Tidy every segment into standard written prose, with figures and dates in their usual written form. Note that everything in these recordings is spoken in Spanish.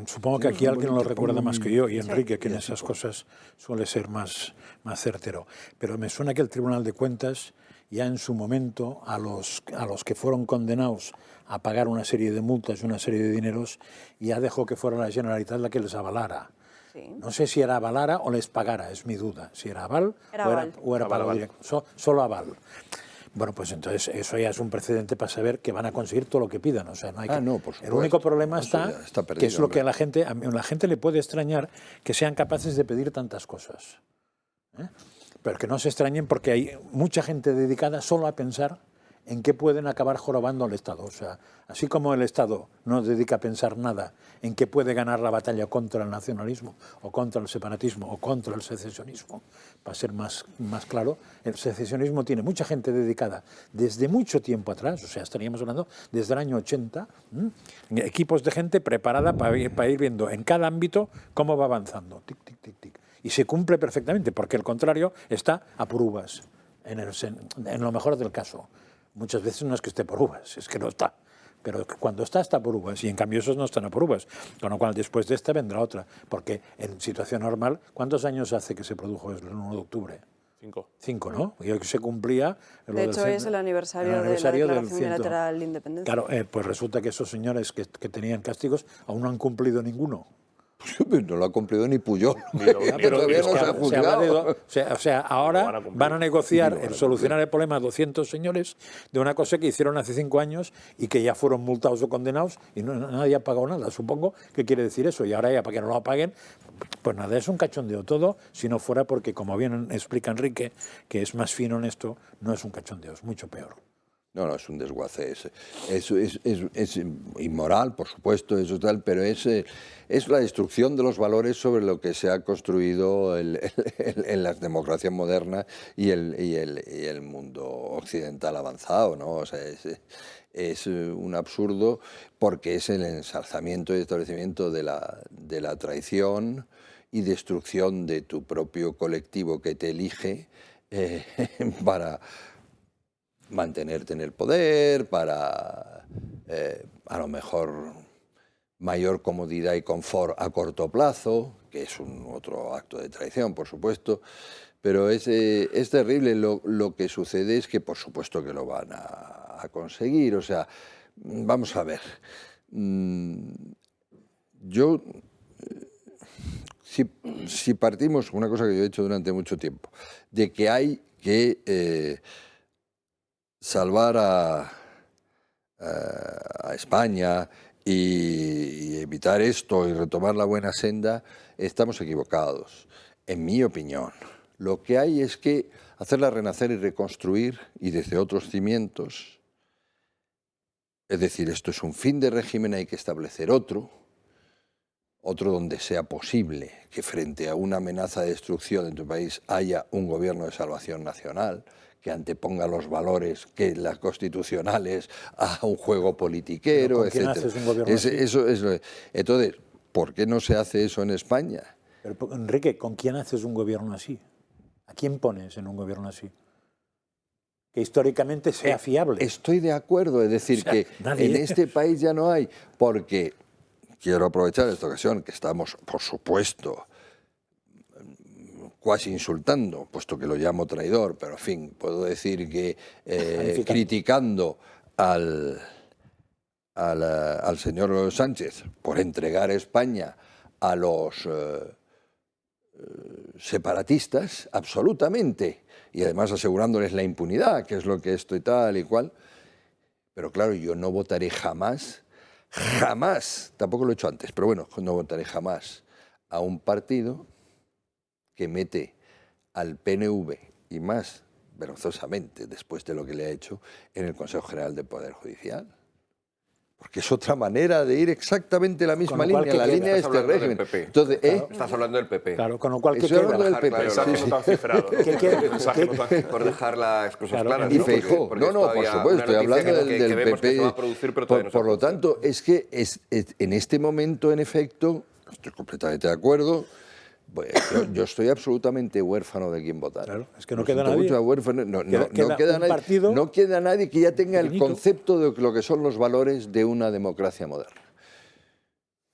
Supongo que aquí alguien lo recuerda más que yo, y Enrique, que en esas cosas suele ser más certero. Pero me suena que el Tribunal de Cuentas, ya en su momento, a los que fueron condenados a pagar una serie de multas y una serie de dineros, ya dejó que fuera la Generalitat la que les avalara. Sí. No sé si era avalara o les pagara, es mi duda. Si era aval o era pago directo. Solo aval. Bueno, pues entonces eso ya es un precedente para saber que van a conseguir todo lo que pidan. O sea, no hay que... no, por supuesto. El único problema está perdido, que es lo que a la gente le puede extrañar, que sean capaces de pedir tantas cosas. Pero que no se extrañen, porque hay mucha gente dedicada solo a pensar en qué pueden acabar jorobando al Estado. O sea, así como el Estado no dedica a pensar nada en qué puede ganar la batalla contra el nacionalismo, o contra el separatismo, o contra el secesionismo, para ser más claro, el secesionismo tiene mucha gente dedicada desde mucho tiempo atrás, o sea, estaríamos hablando desde el año 80, equipos de gente preparada para ir viendo en cada ámbito cómo va avanzando, tic, tic, tic, tic. Y se cumple perfectamente, porque el contrario está a por uvas, en lo mejor del caso. Muchas veces no es que esté por uvas, es que no está. Pero cuando está por uvas, y en cambio esos no están a por uvas. Con lo cual, después de esta vendrá otra. Porque en situación normal, ¿cuántos años hace que se produjo el 1 de octubre? 5, ¿no? Y hoy se cumplía... De hecho, es el aniversario de la Declaración Unilateral de Independencia. Claro, pues resulta que esos señores que tenían castigos aún no han cumplido ninguno. No lo ha cumplido ni Puyol, pero todavía no se ha juzgado. O sea, ahora van a negociar el solucionar el problema a 200 señores de una cosa que hicieron hace 5 años y que ya fueron multados o condenados y nadie ha pagado nada. Supongo que quiere decir eso. Y ahora ya para que no lo paguen, pues nada, es un cachondeo todo, si no fuera porque, como bien explica Enrique, que es más fino en esto, no es un cachondeo, es mucho peor. No, es un desguace. Es inmoral, por supuesto, eso tal, pero es la destrucción de los valores sobre lo que se ha construido en las democracias modernas y el mundo occidental avanzado, ¿no? O sea, es un absurdo, porque es el ensalzamiento y establecimiento de la traición y destrucción de tu propio colectivo que te elige para mantenerte en el poder, para a lo mejor mayor comodidad y confort a corto plazo, que es otro acto de traición, por supuesto, pero es terrible. Lo que sucede es que, por supuesto, que lo van a conseguir. O sea, vamos a ver, yo, si partimos, una cosa que yo he hecho durante mucho tiempo, de que hay que salvar a España y evitar esto y retomar la buena senda, estamos equivocados, en mi opinión. Lo que hay es que hacerla renacer y reconstruir, y desde otros cimientos. Es decir, esto es un fin de régimen, hay que establecer otro donde sea posible que frente a una amenaza de destrucción en tu país haya un gobierno de salvación nacional, que anteponga los valores que las constitucionales a un juego politiquero, etc. Entonces, ¿por qué no se hace eso en España? Pero, Enrique, ¿con quién haces un gobierno así? ¿A quién pones en un gobierno así? Que históricamente sea fiable. Estoy de acuerdo, es decir, que en este país ya no hay, porque quiero aprovechar esta ocasión que estamos, por supuesto, casi insultando, puesto que lo llamo traidor, pero en fin, puedo decir que criticando al señor Sánchez por entregar España a los separatistas, absolutamente, y además asegurándoles la impunidad, que es lo que esto y tal y cual. Pero claro, yo no votaré jamás, tampoco lo he hecho antes, pero bueno, no votaré jamás a un partido que mete al PNV, y más vergonzosamente después de lo que le ha hecho, en el Consejo General del Poder Judicial. Porque es otra manera de ir exactamente la misma línea, la línea de este régimen. Entonces, Estás hablando del PP. Claro, con lo cual, ¿qué estoy hablando del PP. Por dejar las cosas claras. Y Feijóo. No, por supuesto, estoy hablando del PP. Por lo tanto, es que en este momento, en efecto, estoy completamente de acuerdo. Pues yo estoy absolutamente huérfano de quién votar. Claro, es que no queda nadie. No queda nadie que ya tenga el concepto de lo que son los valores de una democracia moderna.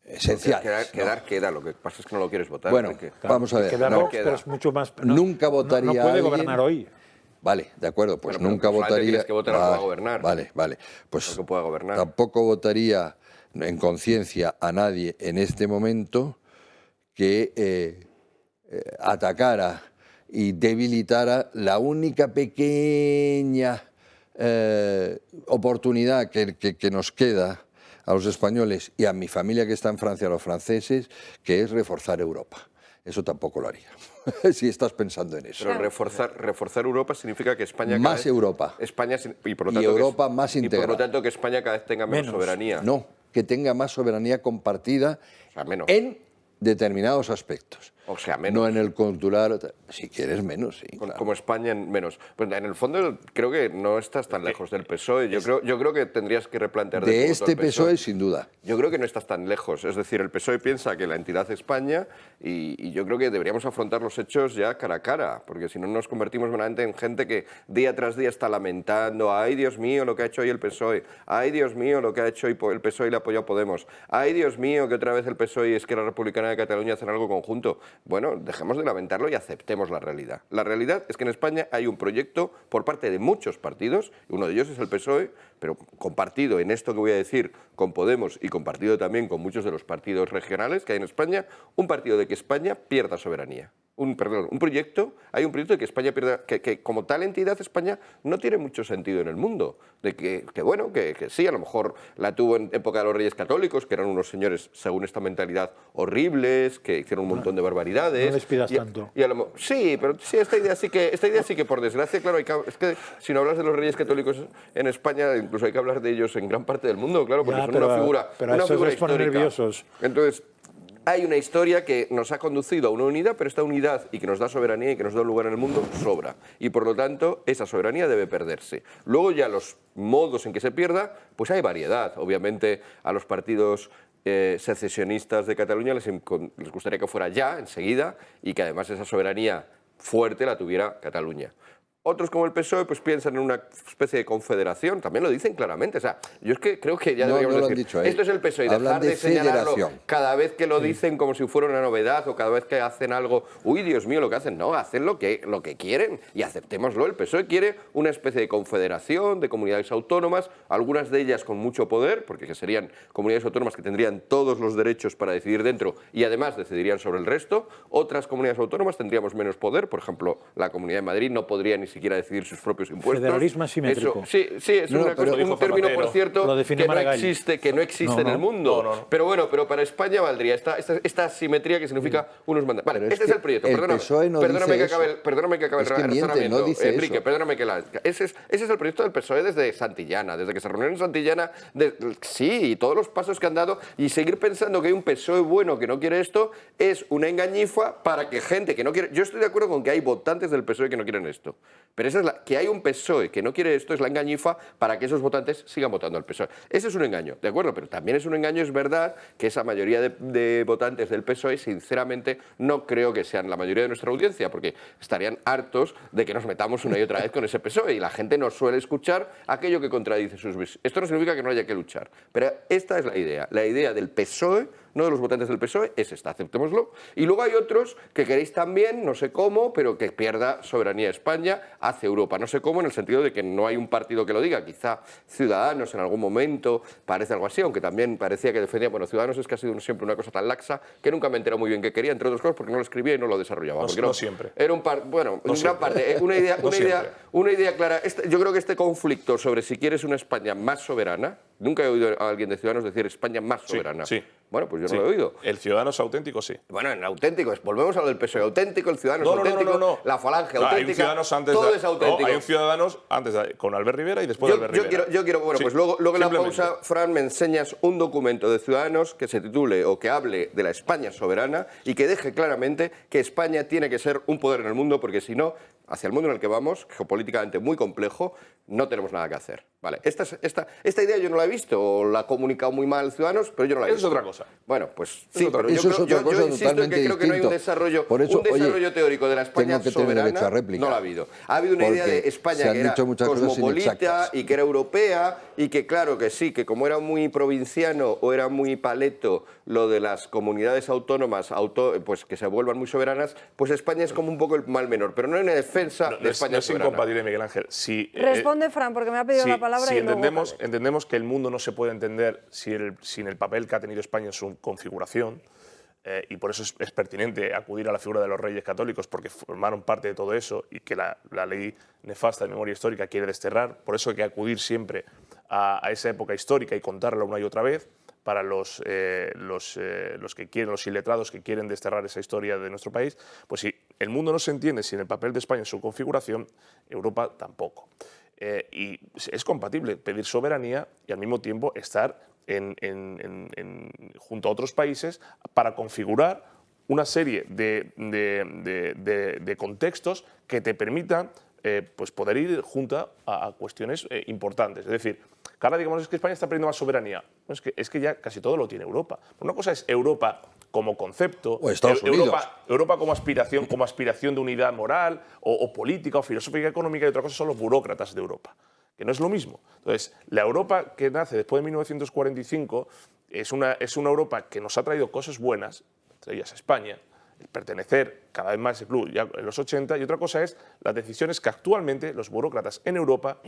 esenciales. Queda, lo que pasa es que no lo quieres votar. Bueno, vamos a ver. Queda no, Vox, pero es mucho más... nunca votaría No puede alguien- gobernar hoy. Vale, de acuerdo, pues Bueno, nunca pero votaría... tienes que votar al que va a gobernar. Vale. Pues Al que pueda gobernar. tampoco votaría en conciencia a nadie en este momento que atacara y debilitara la única pequeña oportunidad que nos queda a los españoles y a mi familia que está en Francia, a los franceses, que es reforzar Europa. Eso tampoco lo haría, si estás pensando en eso. Pero reforzar Europa significa que España... Más Europa. España, y por lo Y tanto Europa más Y por integrada. lo tanto que España cada vez tenga menos soberanía. No, que tenga más soberanía compartida O sea, menos. en determinados aspectos. O sea, menos. No en el cultural, si quieres menos, sí. Claro. Como España en menos. Pues en el fondo creo que no estás tan lejos del PSOE. Yo creo que tendrías que replantear... De tu voto este al PSOE, sin duda. Yo creo que no estás tan lejos. Es decir, el PSOE piensa que la entidad es España y yo creo que deberíamos afrontar los hechos ya cara a cara, porque si no nos convertimos verdaderamente en gente que día tras día está lamentando: ay, Dios mío, lo que ha hecho hoy el PSOE, ay, Dios mío, lo que ha hecho hoy el PSOE y le ha apoyado Podemos, ay, Dios mío, que otra vez el PSOE y Esquerra Republicana de Cataluña hacen algo conjunto. Bueno, dejemos de lamentarlo y aceptemos la realidad. La realidad es que en España hay un proyecto por parte de muchos partidos, uno de ellos es el PSOE, pero compartido en esto que voy a decir con Podemos y compartido también con muchos de los partidos regionales que hay en España, un partido de que España pierda soberanía. Hay un proyecto de que España pierda, que como tal entidad España no tiene mucho sentido en el mundo, de que sí, a lo mejor la tuvo en época de los Reyes Católicos, que eran unos señores, según esta mentalidad, horribles, que hicieron un montón de barbaridades. No les pidas tanto. Sí, pero sí, esta idea sí que por desgracia, claro, es que si no hablas de los Reyes Católicos en España, incluso hay que hablar de ellos en gran parte del mundo, claro, porque son una figura, pero una eso figura les pone histórica. nerviosos. Entonces, hay una historia que nos ha conducido a una unidad, pero esta unidad y que nos da soberanía y que nos da lugar en el mundo sobra. Y por lo tanto, esa soberanía debe perderse. Luego ya los modos en que se pierda, pues hay variedad. Obviamente a los partidos secesionistas de Cataluña les gustaría que fuera ya, enseguida, y que además esa soberanía fuerte la tuviera Cataluña. Otros, como el PSOE, pues piensan en una especie de confederación, también lo dicen claramente. O sea, yo es que creo que ya deberíamos lo han decir, dicho, esto es el PSOE, y hablan dejar de señalarlo federación. cada vez que lo dicen como si fuera una novedad o cada vez que hacen algo, uy, Dios mío, lo que hacen. No, hacen lo que quieren y aceptémoslo. El PSOE quiere una especie de confederación de comunidades autónomas, algunas de ellas con mucho poder, porque serían comunidades autónomas que tendrían todos los derechos para decidir dentro y además decidirían sobre el resto. Otras comunidades autónomas tendríamos menos poder, por ejemplo, la Comunidad de Madrid no podría ni siquiera decidir sus propios impuestos. Federalismo asimétrico. Eso, sí, es un término, por cierto, que no existe en el mundo. No. Pero bueno, pero para España valdría esta asimetría que significa unos mandatos. Vale, este es el proyecto. Perdóname que acabe el razonamiento. Enrique, perdóname que ese es el proyecto del PSOE desde Santillana, desde que se reunieron en Santillana. Sí, y todos los pasos que han dado. Y seguir pensando que hay un PSOE bueno que no quiere esto es una engañifa para que gente que no quiere... Yo estoy de acuerdo con que hay votantes del PSOE que no quieren esto. Pero esa es que hay un PSOE que no quiere esto es la engañifa para que esos votantes sigan votando al PSOE. Ese es un engaño, ¿de acuerdo? Pero también es un engaño, es verdad, que esa mayoría de votantes del PSOE, sinceramente, no creo que sean la mayoría de nuestra audiencia, porque estarían hartos de que nos metamos una y otra vez con ese PSOE, y la gente no suele escuchar aquello que contradice sus visiones. Esto no significa que no haya que luchar, pero esta es la idea del PSOE, no de los votantes del PSOE, es esta, aceptémoslo. Y luego hay otros que queréis también, no sé cómo, pero que pierda soberanía España hacia Europa. No sé cómo, en el sentido de que no hay un partido que lo diga. Quizá Ciudadanos en algún momento parece algo así, aunque también parecía que defendía... Bueno, Ciudadanos es que ha sido siempre una cosa tan laxa que nunca me he enterado muy bien qué quería, entre otras cosas porque no lo escribía y no lo desarrollaba. No siempre. Era en gran parte. Una idea clara. Yo creo que este conflicto sobre si quieres una España más soberana, nunca he oído a alguien de Ciudadanos decir España más soberana. Sí. Bueno, pues yo no lo he oído. El Ciudadanos auténtico, sí. Bueno, en auténtico, volvemos a lo del PSOE auténtico, el Ciudadanos auténtico, no. la Falange auténtica, hay un Ciudadanos antes todo es auténtico. No, hay un Ciudadanos antes con Albert Rivera y después de Albert Rivera. Yo quiero, bueno, Sí, pues luego en la simplemente. pausa, Fran, me enseñas un documento de Ciudadanos que se titule o que hable de la España soberana y que deje claramente que España tiene que ser un poder en el mundo, porque si no, hacia el mundo en el que vamos, geopolíticamente muy complejo, no tenemos nada que hacer. Vale, esta idea yo no la he visto, o la ha comunicado muy mal Ciudadanos, pero yo no la he visto. Eso es otra cosa. Bueno, pues sí, pero yo insisto en que creo que no hay un desarrollo, teórico de la España soberana, no lo ha habido. Ha habido una idea de España que era cosmopolita y que era europea, y que claro que sí, que como era muy provinciano o era muy paleto lo de las comunidades autónomas pues que se vuelvan muy soberanas, pues España es como un poco el mal menor, pero no hay una defensa de España no es soberana. incompatible, Miguel Ángel. Responde, Fran, porque me ha pedido la palabra. Si y entendemos que el mundo no se puede entender sin el papel que ha tenido España en su configuración, y por eso es pertinente acudir a la figura de los reyes católicos, porque formaron parte de todo eso y que la ley nefasta de memoria histórica quiere desterrar. Por eso hay que acudir siempre a esa época histórica y contarla una y otra vez para los iletrados que quieren desterrar esa historia de nuestro país. Pues si el mundo no se entiende sin el papel de España en su configuración, Europa tampoco. Y es compatible pedir soberanía y al mismo tiempo estar junto a otros países para configurar una serie de contextos que te permitan pues poder ir junto a cuestiones importantes. Es decir, que ahora digamos es que España está perdiendo más soberanía. Es que ya casi todo lo tiene Europa. Una cosa es Europa como concepto, o Estados Unidos. Europa como aspiración de unidad moral o política o filosófica económica, y otra cosa son los burócratas de Europa, que no es lo mismo. Entonces, la Europa que nace después de 1945 es una Europa que nos ha traído cosas buenas, entre ellas España, el pertenecer cada vez más a ese club ya en los 80, y otra cosa es las decisiones que actualmente los burócratas en Europa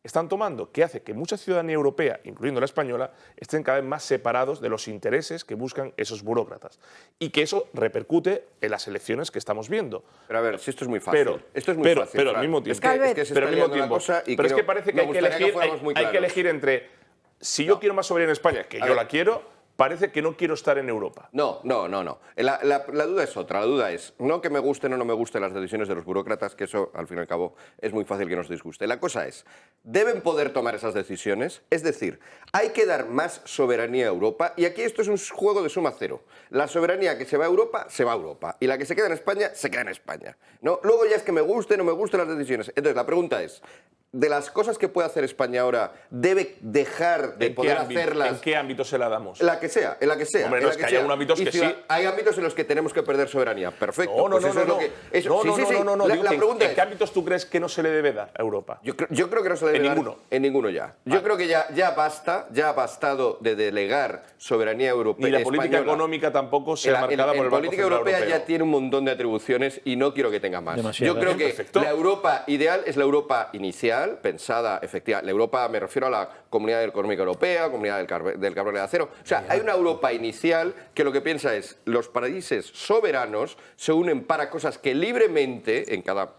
están tomando, que hace que mucha ciudadanía europea, incluyendo la española, estén cada vez más separados de los intereses que buscan esos burócratas. Y que eso repercute en las elecciones que estamos viendo. Pero a ver, si esto es muy fácil. Pero al mismo tiempo. Pero es que parece que hay que elegir entre, si yo quiero más soberanía en España, que yo la quiero, parece que no quiero estar en Europa. No. La duda es otra. La duda es no que me gusten o no me gusten las decisiones de los burócratas, que eso, al fin y al cabo, es muy fácil que nos disguste. La cosa es, ¿deben poder tomar esas decisiones? Es decir, hay que dar más soberanía a Europa, y aquí esto es un juego de suma cero. La soberanía que se va a Europa, se va a Europa. Y la que se queda en España, se queda en España. ¿No? Luego ya es que me gusten o no me gusten las decisiones. Entonces, la pregunta es, de las cosas que puede hacer España ahora, ¿debe dejar de poder hacerlas? ¿En qué ámbito se la damos? En la que sea. Hombre, no, es que hay algunos ámbitos que sí. Hay ámbitos en los que tenemos que perder soberanía. Perfecto. No. La pregunta es, ¿en qué ámbitos tú crees que no se le debe dar a Europa? Yo creo que no se le debe dar en ninguno ya. Yo creo que ya ha bastado de delegar soberanía europea. Ni la política económica tampoco se ha marcada por el Banco política Central europea Europeo. Ya tiene un montón de atribuciones y no quiero que tenga más. Demasiado. Yo creo que la Europa ideal es la Europa inicial, pensada, efectiva. La Europa, me refiero a la Comunidad Económica Europea, Comunidad del Carbón y de Acero. O sea, hay una Europa inicial que lo que piensa es los países soberanos se unen para cosas que libremente, en cada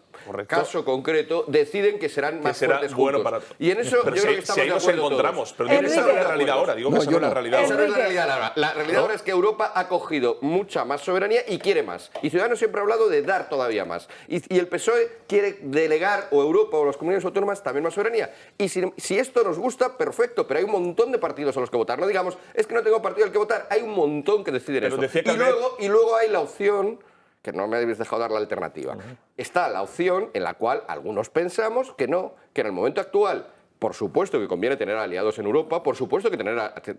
caso concreto, deciden que serán más fuertes juntos. Y en eso yo creo que estamos de acuerdo encontramos, todos. pero esa no es la realidad ahora. Digo que esa no es la realidad ahora. Esa no es la realidad ahora. La realidad ahora es que Europa ha cogido mucha más soberanía y quiere más. Y Ciudadanos siempre ha hablado de dar todavía más. Y el PSOE quiere delegar, o Europa o las comunidades autónomas, también más soberanía. Y si esto nos gusta, perfecto, pero hay un montón de partidos a los que votar. No digamos, es que no tengo partido al que votar. Hay un montón que deciden eso. Y luego hay la opción, que no me habéis dejado dar la alternativa. Está la opción en la cual algunos pensamos que no, que en el momento actual, por supuesto que conviene tener aliados en Europa, por supuesto que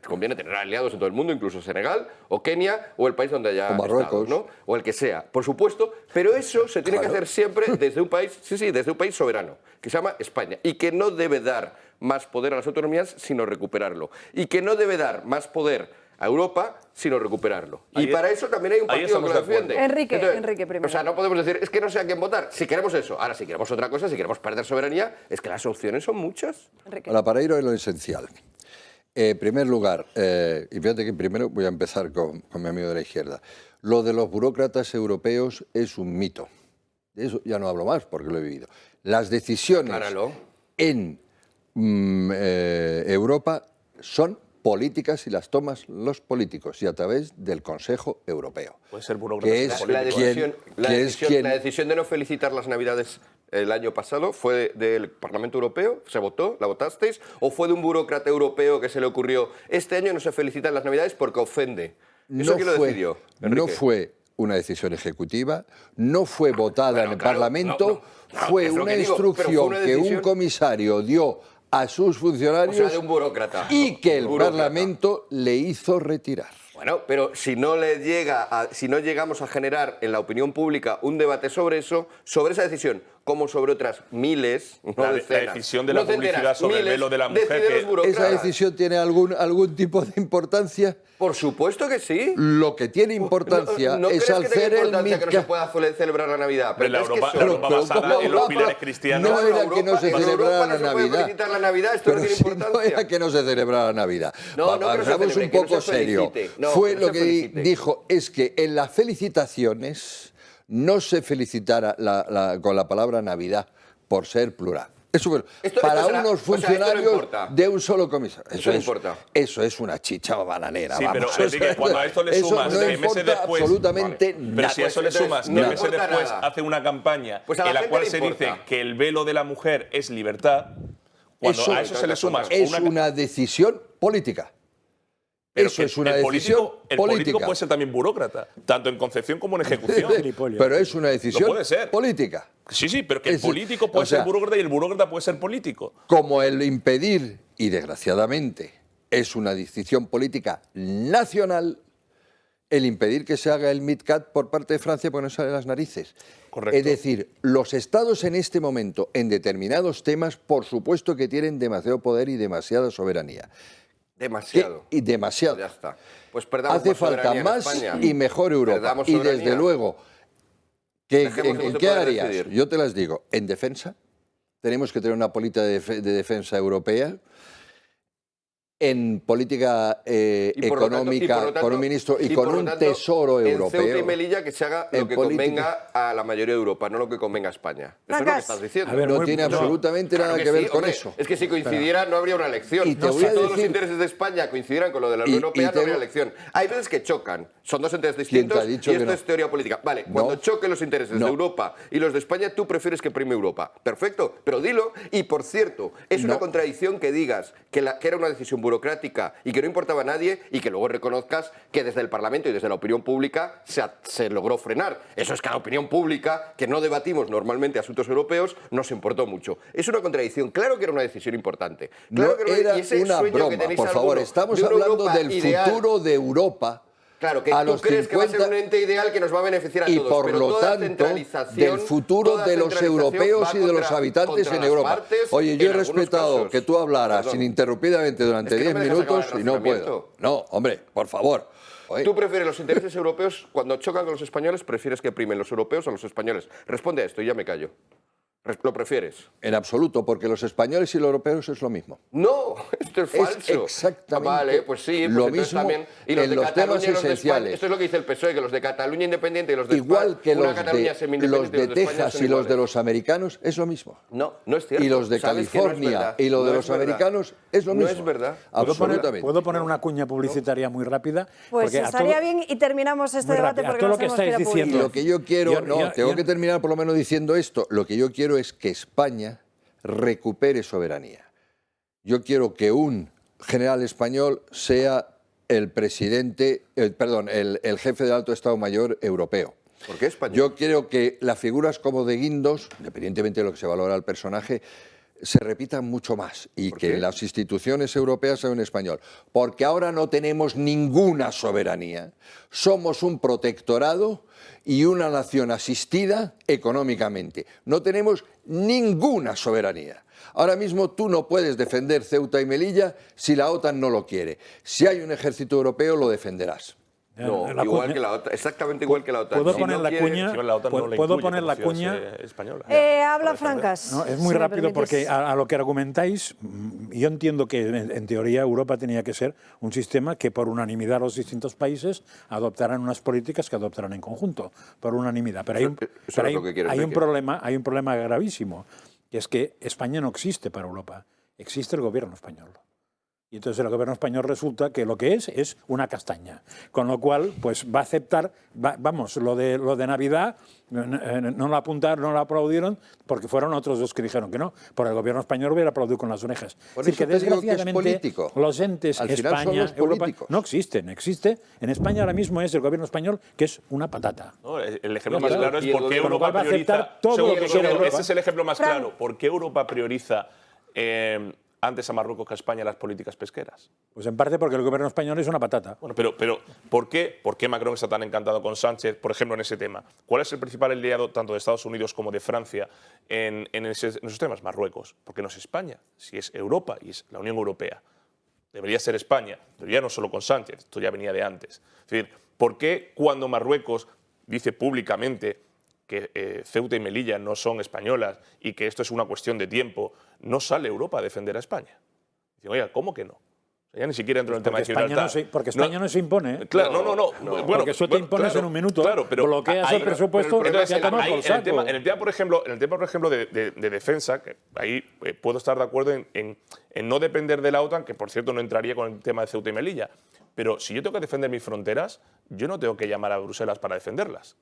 conviene tener aliados en todo el mundo, incluso Senegal o Kenia o el país donde haya estado, ¿no? O el que sea, por supuesto, pero eso se tiene que hacer siempre desde un país, desde un país soberano, que se llama España, y que no debe dar más poder a las autonomías, sino recuperarlo, y que no debe dar más poder a Europa, sino recuperarlo. Y para eso también hay un partido que lo defiende. Enrique primero. O sea, no podemos decir, es que no sé a quién votar. Si queremos eso. Ahora, si queremos otra cosa, si queremos perder soberanía, es que las opciones son muchas. Ahora, para ir a lo esencial. En primer lugar, y fíjate que primero voy a empezar con mi amigo de la izquierda. Lo de los burócratas europeos es un mito. De eso ya no hablo más, porque lo he vivido. Las decisiones en Europa son políticas y las toman los políticos y a través del Consejo Europeo. Puede ser burócrata. La decisión de no felicitar las Navidades el año pasado fue del Parlamento Europeo, se votó, la votasteis, o fue de un burócrata europeo que se le ocurrió, este año no se felicitan las Navidades porque ofende. ¿Eso quién lo decidió, Enrique? No fue una decisión ejecutiva, no fue votada en el Parlamento, fue una instrucción que un comisario dio a sus funcionarios, o sea, de un burócrata, y que el Parlamento le hizo retirar. Bueno, pero si no llegamos a generar en la opinión pública un debate sobre eso, sobre esa decisión, como sobre otras miles, no decenas, la decisión de la publicidad sobre el velo de la mujer. ¿Esa decisión tiene algún tipo de importancia? Por supuesto que sí. Lo que tiene importancia es hacer el MidCat. Que no se pueda celebrar la Navidad. Pero la Europa basada en los pilares cristianos. No era que no se celebrara la Navidad. La Navidad, esto no tiene importancia. No era que no se celebrara la Navidad. Vamos un poco serio. Fue lo que dijo, es que en las felicitaciones no se felicitara con la palabra Navidad por ser plural. Eso para unos funcionarios de un solo comisario. Eso es una chicha bananera. Sí, vamos. pero Enrique, cuando a esto le sumas que meses después, absolutamente nada. Pero si a eso le sumas que meses después hace una campaña en la cual se dice que el velo de la mujer es libertad, cuando a eso se le suma una decisión política. Pero eso es una decisión política. El político puede ser también burócrata, tanto en concepción como en ejecución. Pero es una decisión política. Sí, pero que el político puede ser burócrata y el burócrata puede ser político. Como el impedir, y desgraciadamente es una decisión política nacional, el impedir que se haga el MidCat por parte de Francia porque no sale las narices. Correcto. Es decir, los estados en este momento, en determinados temas, por supuesto que tienen demasiado poder y demasiada soberanía. Demasiado. Y demasiado. Ya está. Pues perdamos hace falta más y mejor Europa. Y desde luego, ¿en qué áreas? Yo te las digo. En defensa, tenemos que tener una política de defensa europea. En política económica, con un ministro y con un tesoro europeo. En Ceuta y Melilla que se haga lo que convenga a la mayoría de Europa, no lo que convenga a España. Eso es lo que estás diciendo. No tiene absolutamente nada que ver con eso. Es que si coincidiera no habría una elección. Y si todos los intereses de España coincidieran con lo de la Unión Europea, no habría elección. Hay veces que chocan. Son dos intereses distintos y esto es teoría política. Vale, cuando choquen los intereses de Europa y los de España, tú prefieres que prime Europa. Perfecto, pero dilo. Y por cierto, es una contradicción que digas que era una decisión burocrática y que no importaba a nadie y que luego reconozcas que desde el Parlamento y desde la opinión pública se logró frenar. Eso es que a la opinión pública, que no debatimos normalmente asuntos europeos, nos importó mucho. Es una contradicción. Claro que era una decisión importante. Claro no era una broma, por favor. Estamos hablando del futuro de Europa. Claro, que tú crees que va a ser un ente ideal que nos va a beneficiar a todos. Y por lo tanto, del futuro de los europeos y de los habitantes en Europa. Oye, yo he respetado que tú hablaras ininterrumpidamente durante 10 minutos y no puedo. No, hombre, por favor. ¿Tú prefieres los intereses europeos cuando chocan con los españoles? ¿Prefieres que primen los europeos o los españoles? Responde a esto y ya me callo. ¿Lo prefieres? En absoluto, porque los españoles y los europeos es lo mismo. No, esto es falso. Es exactamente vale, pues sí, pues lo mismo también. Y los en de los Cataluña temas y los de esenciales. España, esto es lo que dice el PSOE, que los de Cataluña independiente y los de Igual que los de Texas y los de los americanos es lo mismo. No, no es cierto. Y los de California y los de los americanos es lo mismo. No es verdad. Absolutamente. ¿Puedo poner una cuña publicitaria muy rápida? Pues estaría bien y terminamos este debate porque nos tenemos que ir a publicidad. Lo que yo quiero, tengo que terminar por lo menos diciendo esto. Lo que yo quiero es que España recupere soberanía. Yo quiero que un general español sea el presidente, el jefe del Alto Estado Mayor europeo. ¿Por qué español? Yo quiero que las figuras como de Guindos, independientemente de lo que se valora el personaje, se repitan mucho más y que las instituciones europeas sean en español. Porque ahora no tenemos ninguna soberanía. Somos un protectorado y una nación asistida económicamente. No tenemos ninguna soberanía. Ahora mismo tú no puedes defender Ceuta y Melilla si la OTAN no lo quiere. Si hay un ejército europeo, lo defenderás. No, igual que la OTAN, exactamente igual que la OTAN. ¿Puedo poner la cuña? ¿Puedo poner la cuña? Española. Habla Francas. No, es muy rápido porque a lo que argumentáis, yo entiendo que en teoría Europa tenía que ser un sistema que por unanimidad los distintos países adoptaran unas políticas que adoptaran en conjunto, por unanimidad. Pero hay un problema gravísimo, que es que España no existe para Europa, existe el gobierno español. Y entonces el gobierno español resulta que lo que es una castaña. Con lo cual, pues va a aceptar, vamos, lo de Navidad no lo apuntaron, no lo aplaudieron, porque fueron otros dos que dijeron que no. Por el gobierno español hubiera aplaudido con las orejas. Por es decir, que desgraciadamente los entes España, Europa, no existen. Existe. En España ahora mismo es el gobierno español que es una patata. No, el ejemplo más claro es por qué Europa prioriza. Ese es el ejemplo más claro. ¿Por qué Europa prioriza antes a Marruecos que a España las políticas pesqueras? Pues en parte porque el gobierno español es una patata. Bueno, pero ¿por qué Macron está tan encantado con Sánchez, por ejemplo, en ese tema? ¿Cuál es el principal aliado tanto de Estados Unidos como de Francia en esos temas? Marruecos. Porque no es España, si es Europa y es la Unión Europea. Debería ser España, pero ya no solo con Sánchez, esto ya venía de antes. Es decir, ¿por qué cuando Marruecos dice públicamente que Ceuta y Melilla no son españolas y que esto es una cuestión de tiempo, no sale Europa a defender a España? Dicen, oiga, ¿cómo que no? O sea, ya ni siquiera entro en el tema de Gibraltar. Porque España no se impone. Claro, no. Bueno, porque eso te impones en un minuto, claro, pero bloqueas el presupuesto. En el tema, por ejemplo, de defensa, que ahí puedo estar de acuerdo en no depender de la OTAN, que por cierto no entraría con el tema de Ceuta y Melilla. Pero si yo tengo que defender mis fronteras, yo no tengo que llamar a Bruselas para defenderlas.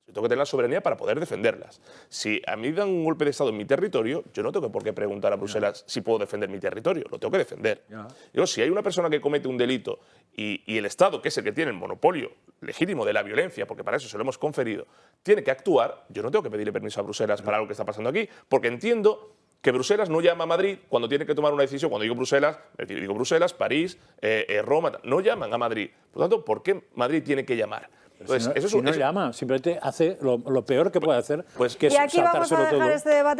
Yo tengo que tener la soberanía para poder defenderlas. Si a mí dan un golpe de Estado en mi territorio, yo no tengo por qué preguntar a Bruselas si puedo defender mi territorio. Lo tengo que defender. Yo, si hay una persona que comete un delito y el Estado, que es el que tiene el monopolio legítimo de la violencia, porque para eso se lo hemos conferido, tiene que actuar, yo no tengo que pedirle permiso a Bruselas para algo que está pasando aquí, porque entiendo que Bruselas no llama a Madrid cuando tiene que tomar una decisión. Cuando digo Bruselas, París, Roma, no llaman a Madrid. Por lo tanto, ¿por qué Madrid tiene que llamar? Entonces, si no llama, simplemente hace lo peor que puede hacer, que es saltárselo todo. Este debate.